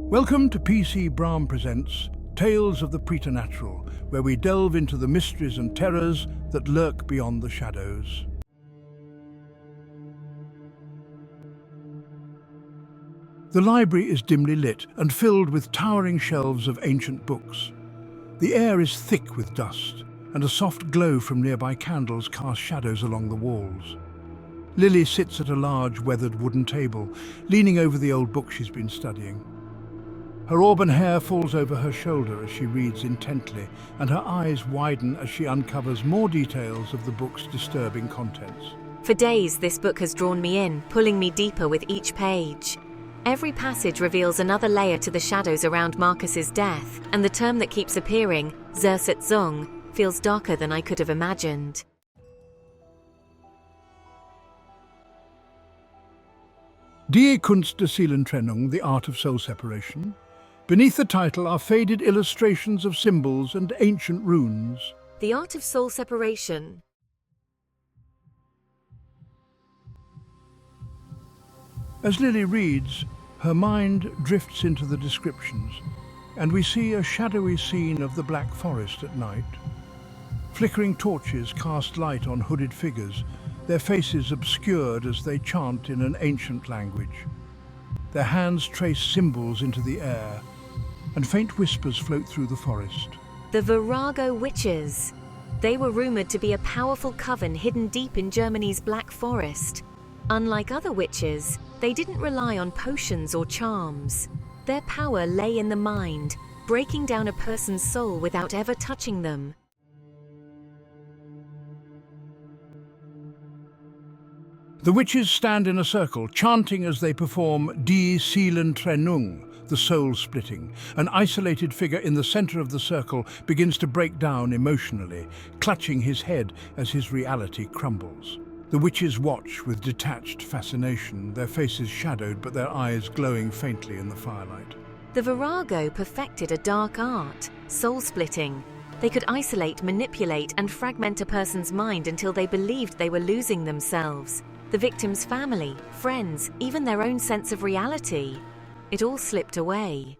Welcome to PC Brahm Presents Tales of the Preternatural, where we delve into the mysteries and terrors that lurk beyond the shadows. The library is dimly lit and filled with towering shelves of ancient books. The air is thick with dust, and a soft glow from nearby candles casts shadows along the walls. Lily sits at a large, weathered wooden table, leaning over the old book she's been studying. Her auburn hair falls over her shoulder as she reads intently, and her eyes widen as she uncovers more details of the book's disturbing contents. For days, this book has drawn me in, pulling me deeper with each page. Every passage reveals another layer to the shadows around Marcus's death, and the term that keeps appearing, Zersetzung, feels darker than I could have imagined. Die Kunst der Seelentrennung, the art of soul separation. Beneath the title are faded illustrations of symbols and ancient runes. The art of soul separation. As Lily reads, her mind drifts into the descriptions, and we see a shadowy scene of the Black Forest at night. Flickering torches cast light on hooded figures, their faces obscured as they chant in an ancient language. Their hands trace symbols into the air, and faint whispers float through the forest. The Virago witches. They were rumored to be a powerful coven hidden deep in Germany's Black Forest. Unlike other witches, they didn't rely on potions or charms. Their power lay in the mind, breaking down a person's soul without ever touching them. The witches stand in a circle, chanting as they perform Die Seelentrennung, the soul splitting. An isolated figure in the center of the circle begins to break down emotionally, clutching his head as his reality crumbles. The witches watch with detached fascination, their faces shadowed but their eyes glowing faintly in the firelight. The Virago perfected a dark art, soul splitting. They could isolate, manipulate, and fragment a person's mind until they believed they were losing themselves. The victim's family, friends, even their own sense of reality. It all slipped away.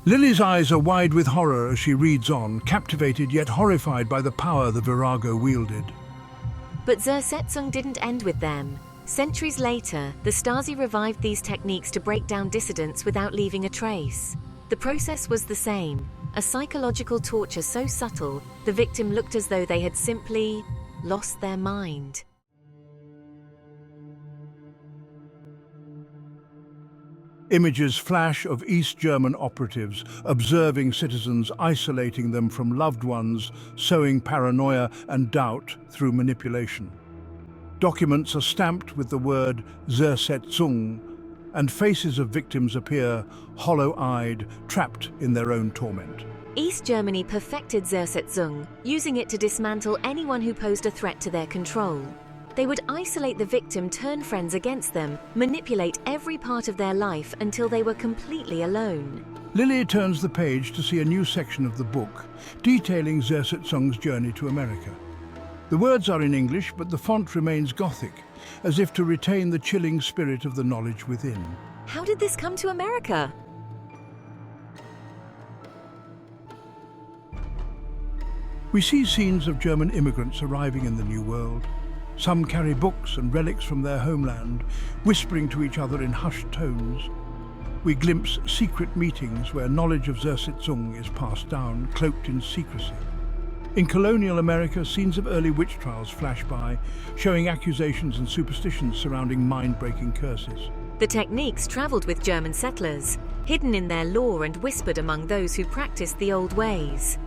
Lily's eyes are wide with horror as she reads on, captivated yet horrified by the power the Virago wielded. But Zersetzung didn't end with them. Centuries later, the Stasi revived these techniques to break down dissidents without leaving a trace. The process was the same, a psychological torture so subtle, the victim looked as though they had simply lost their mind. Images flash of East German operatives observing citizens, isolating them from loved ones, sowing paranoia and doubt through manipulation. Documents are stamped with the word Zersetzung, and faces of victims appear, hollow-eyed, trapped in their own torment. East Germany perfected Zersetzung, using it to dismantle anyone who posed a threat to their control. They would isolate the victim, turn friends against them, manipulate every part of their life until they were completely alone. Lily turns the page to see a new section of the book, detailing Zersetzung's journey to America. The words are in English, but the font remains Gothic, as if to retain the chilling spirit of the knowledge within. How did this come to America? We see scenes of German immigrants arriving in the New World. Some carry books and relics from their homeland, whispering to each other in hushed tones. We glimpse secret meetings where knowledge of Zersetzung is passed down, cloaked in secrecy. In colonial America, scenes of early witch trials flash by, showing accusations and superstitions surrounding mind-breaking curses. The techniques traveled with German settlers, hidden in their lore and whispered among those who practiced the old ways.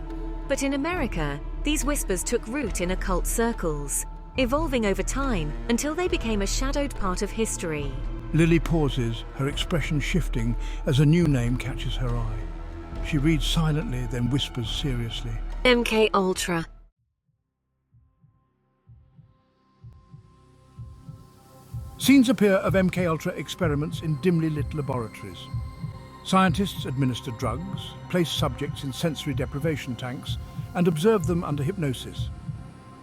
But in America, these whispers took root in occult circles, evolving over time until they became a shadowed part of history. Lily pauses, her expression shifting as a new name catches her eye. She reads silently, then whispers seriously. MKUltra. Scenes appear of MKUltra experiments in dimly lit laboratories. Scientists administer drugs, place subjects in sensory deprivation tanks, and observe them under hypnosis.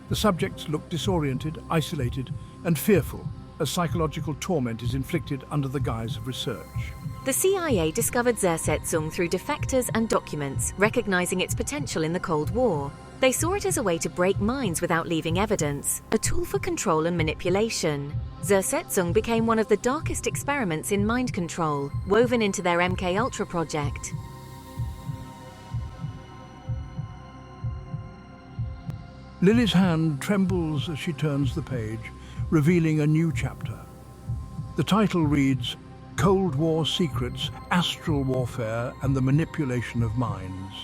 The subjects look disoriented, isolated, and fearful, as psychological torment is inflicted under the guise of research. The CIA discovered Zersetzung through defectors and documents, recognizing its potential in the Cold War. They saw it as a way to break minds without leaving evidence, a tool for control and manipulation. Zersetzung became one of the darkest experiments in mind control, woven into their MKUltra project. Lily's hand trembles as she turns the page, revealing a new chapter. The title reads, Cold War Secrets, Astral Warfare and the Manipulation of Minds.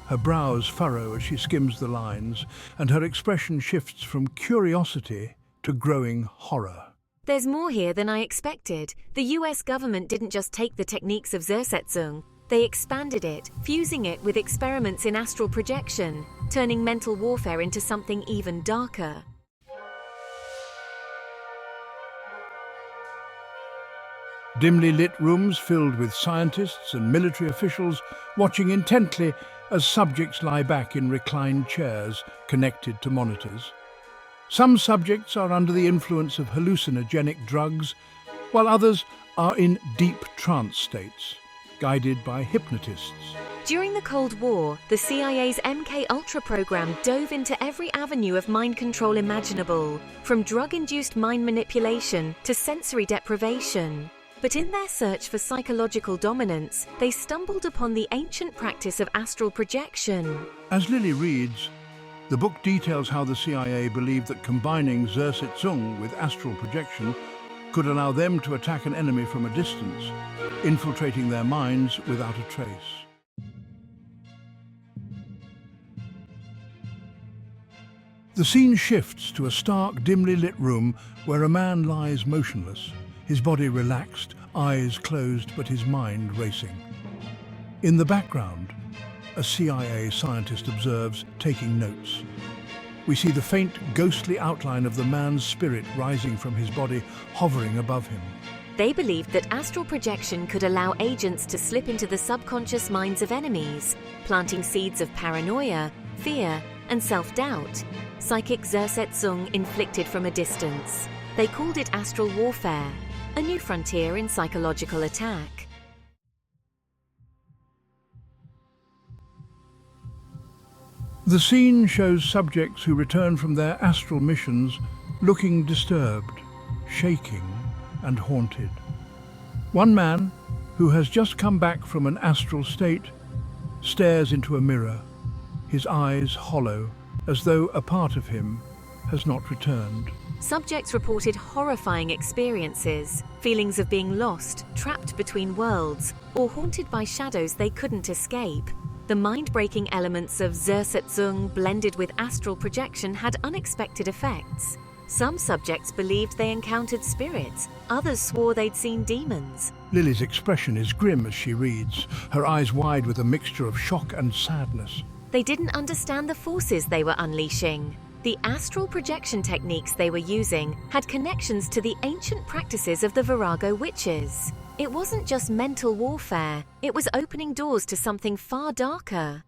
Her brows furrow as she skims the lines, and her expression shifts from curiosity to growing horror. There's more here than I expected. The US government didn't just take the techniques of Zersetzung, they expanded it, fusing it with experiments in astral projection, turning mental warfare into something even darker. Dimly lit rooms filled with scientists and military officials watching intently as subjects lie back in reclined chairs connected to monitors. Some subjects are under the influence of hallucinogenic drugs, while others are in deep trance states, guided by hypnotists. During the Cold War, the CIA's MKUltra program dove into every avenue of mind control imaginable, from drug-induced mind manipulation to sensory deprivation. But in their search for psychological dominance, they stumbled upon the ancient practice of astral projection. As Lily reads, the book details how the CIA believed that combining Zersetzung with astral projection could allow them to attack an enemy from a distance, infiltrating their minds without a trace. The scene shifts to a stark, dimly lit room where a man lies motionless, his body relaxed, eyes closed, but his mind racing. In the background, a CIA scientist observes, taking notes. We see the faint, ghostly outline of the man's spirit rising from his body, hovering above him. They believed that astral projection could allow agents to slip into the subconscious minds of enemies, planting seeds of paranoia, fear, and self-doubt. Psychic Zersetzung inflicted from a distance. They called it astral warfare, a new frontier in psychological attack. The scene shows subjects who return from their astral missions looking disturbed, shaking, and haunted. One man, who has just come back from an astral state, stares into a mirror, his eyes hollow, as though a part of him has not returned. Subjects reported horrifying experiences, feelings of being lost, trapped between worlds, or haunted by shadows they couldn't escape. The mind-breaking elements of Zersetzung blended with astral projection had unexpected effects. Some subjects believed they encountered spirits, others swore they'd seen demons. Lily's expression is grim as she reads, her eyes wide with a mixture of shock and sadness. They didn't understand the forces they were unleashing. The astral projection techniques they were using had connections to the ancient practices of the Virago witches. It wasn't just mental warfare, it was opening doors to something far darker.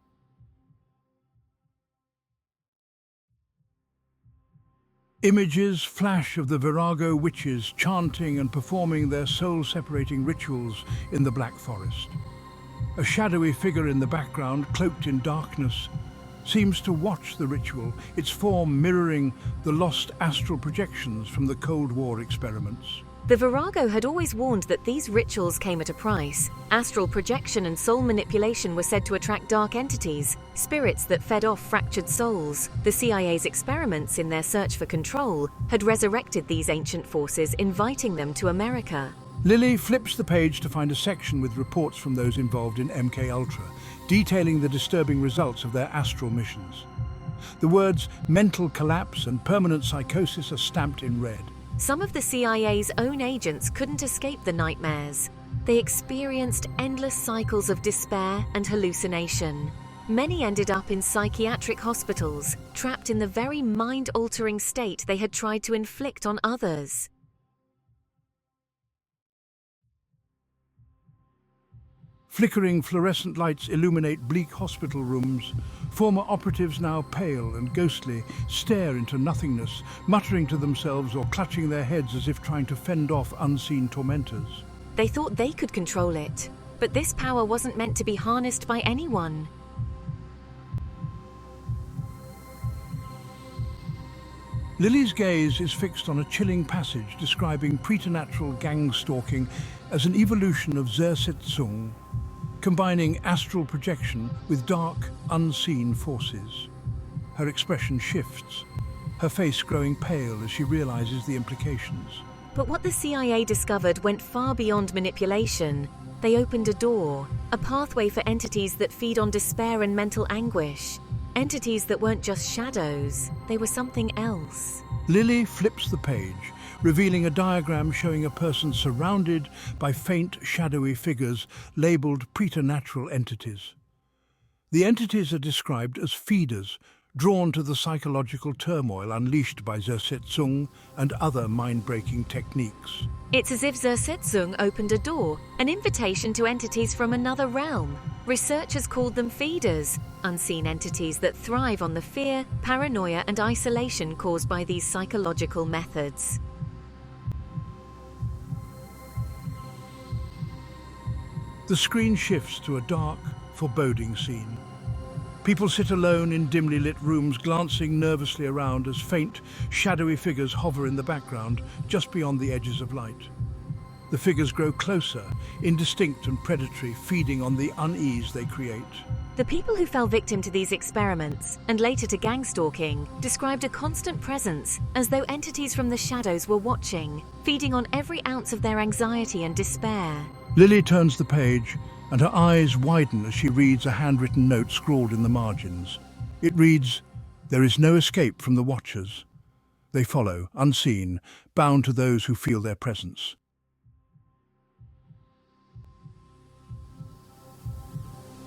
Images flash of the Virago witches chanting and performing their soul-separating rituals in the Black Forest. A shadowy figure in the background, cloaked in darkness, seems to watch the ritual, its form mirroring the lost astral projections from the Cold War experiments. The Virago had always warned that these rituals came at a price. Astral projection and soul manipulation were said to attract dark entities, spirits that fed off fractured souls. The CIA's experiments in their search for control had resurrected these ancient forces, inviting them to America. Lily flips the page to find a section with reports from those involved in MKUltra, detailing the disturbing results of their astral missions. The words mental collapse and permanent psychosis are stamped in red. Some of the CIA's own agents couldn't escape the nightmares. They experienced endless cycles of despair and hallucination. Many ended up in psychiatric hospitals, trapped in the very mind-altering state they had tried to inflict on others. Flickering fluorescent lights illuminate bleak hospital rooms, Former operatives, now pale and ghostly, stare into nothingness, muttering to themselves or clutching their heads as if trying to fend off unseen tormentors. They thought they could control it, but this power wasn't meant to be harnessed by anyone. Lily's gaze is fixed on a chilling passage describing preternatural gangstalking as an evolution of Zersetzung, combining astral projection with dark, unseen forces. Her expression shifts, her face growing pale as she realizes the implications. But what the CIA discovered went far beyond manipulation. They opened a door, a pathway for entities that feed on despair and mental anguish. Entities that weren't just shadows, they were something else. Lily flips the page, revealing a diagram showing a person surrounded by faint, shadowy figures labeled preternatural entities. The entities are described as feeders, drawn to the psychological turmoil unleashed by Zersetzung and other mind-breaking techniques. It's as if Zersetzung opened a door, an invitation to entities from another realm. Researchers called them feeders, unseen entities that thrive on the fear, paranoia, and isolation caused by these psychological methods. The screen shifts to a dark, foreboding scene. People sit alone in dimly lit rooms, glancing nervously around as faint, shadowy figures hover in the background, just beyond the edges of light. The figures grow closer, indistinct and predatory, feeding on the unease they create. The people who fell victim to these experiments, and later to gangstalking, described a constant presence, as though entities from the shadows were watching, feeding on every ounce of their anxiety and despair. Lily turns the page, and her eyes widen as she reads a handwritten note scrawled in the margins. It reads, "There is no escape from the Watchers. They follow, unseen, bound to those who feel their presence."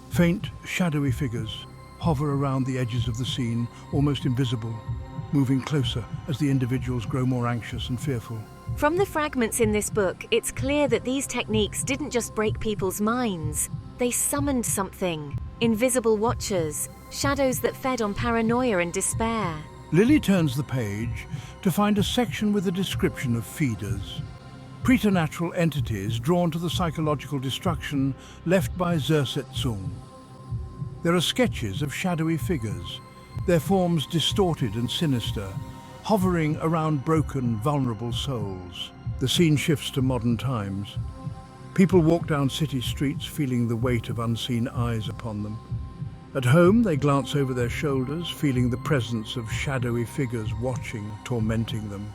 Faint, shadowy figures hover around the edges of the scene, almost invisible, moving closer as the individuals grow more anxious and fearful. From the fragments in this book, it's clear that these techniques didn't just break people's minds. They summoned something. Invisible watchers, shadows that fed on paranoia and despair. Lily turns the page to find a section with a description of feeders. Preternatural entities drawn to the psychological destruction left by Zersetzung. There are sketches of shadowy figures, their forms distorted and sinister, hovering around broken, vulnerable souls. The scene shifts to modern times. People walk down city streets feeling the weight of unseen eyes upon them. At home, they glance over their shoulders, feeling the presence of shadowy figures watching, tormenting them.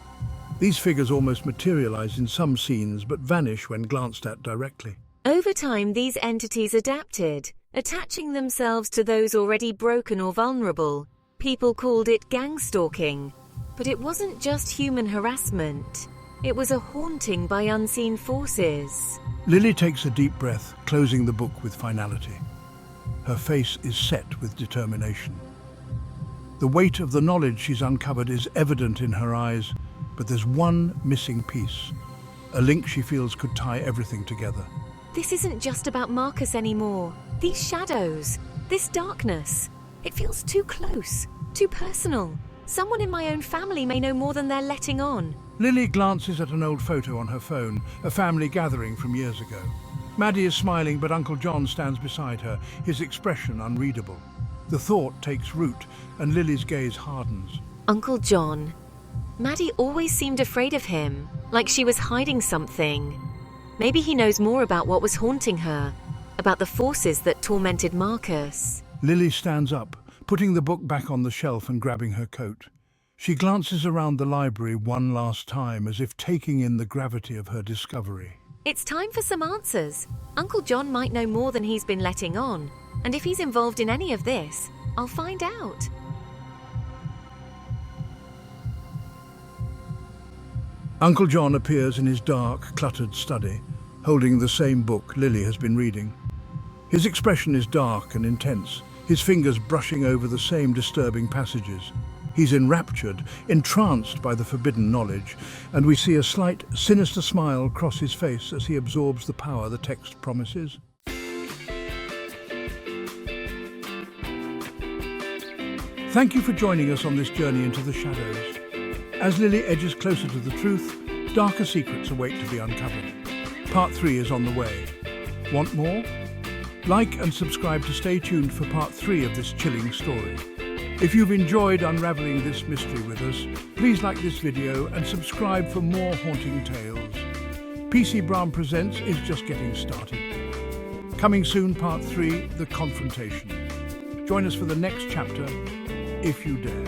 These figures almost materialize in some scenes, but vanish when glanced at directly. Over time, these entities adapted, attaching themselves to those already broken or vulnerable. People called it gangstalking. But it wasn't just human harassment. It was a haunting by unseen forces. Lily takes a deep breath, closing the book with finality. Her face is set with determination. The weight of the knowledge she's uncovered is evident in her eyes, but there's one missing piece, a link she feels could tie everything together. This isn't just about Marcus anymore. These shadows, this darkness, it feels too close, too personal. Someone in my own family may know more than they're letting on. Lily glances at an old photo on her phone, a family gathering from years ago. Maddie is smiling, but Uncle John stands beside her, his expression unreadable. The thought takes root, and Lily's gaze hardens. Uncle John. Maddie always seemed afraid of him, like she was hiding something. Maybe he knows more about what was haunting her, about the forces that tormented Marcus. Lily stands up, putting the book back on the shelf and grabbing her coat. She glances around the library one last time, as if taking in the gravity of her discovery. It's time for some answers. Uncle John might know more than he's been letting on, and if he's involved in any of this, I'll find out. Uncle John appears in his dark, cluttered study, holding the same book Lily has been reading. His expression is dark and intense, his fingers brushing over the same disturbing passages. He's enraptured, entranced by the forbidden knowledge, and we see a slight, sinister smile cross his face as he absorbs the power the text promises. Thank you for joining us on this journey into the shadows. As Lily edges closer to the truth, darker secrets await to be uncovered. Part 3 is on the way. Want more? Like and subscribe to stay tuned for Part 3 of this chilling story. If you've enjoyed unraveling this mystery with us, please like this video and subscribe for more haunting tales. PC Brown Presents is just getting started. Coming soon, Part 3, The Confrontation. Join us for the next chapter, if you dare.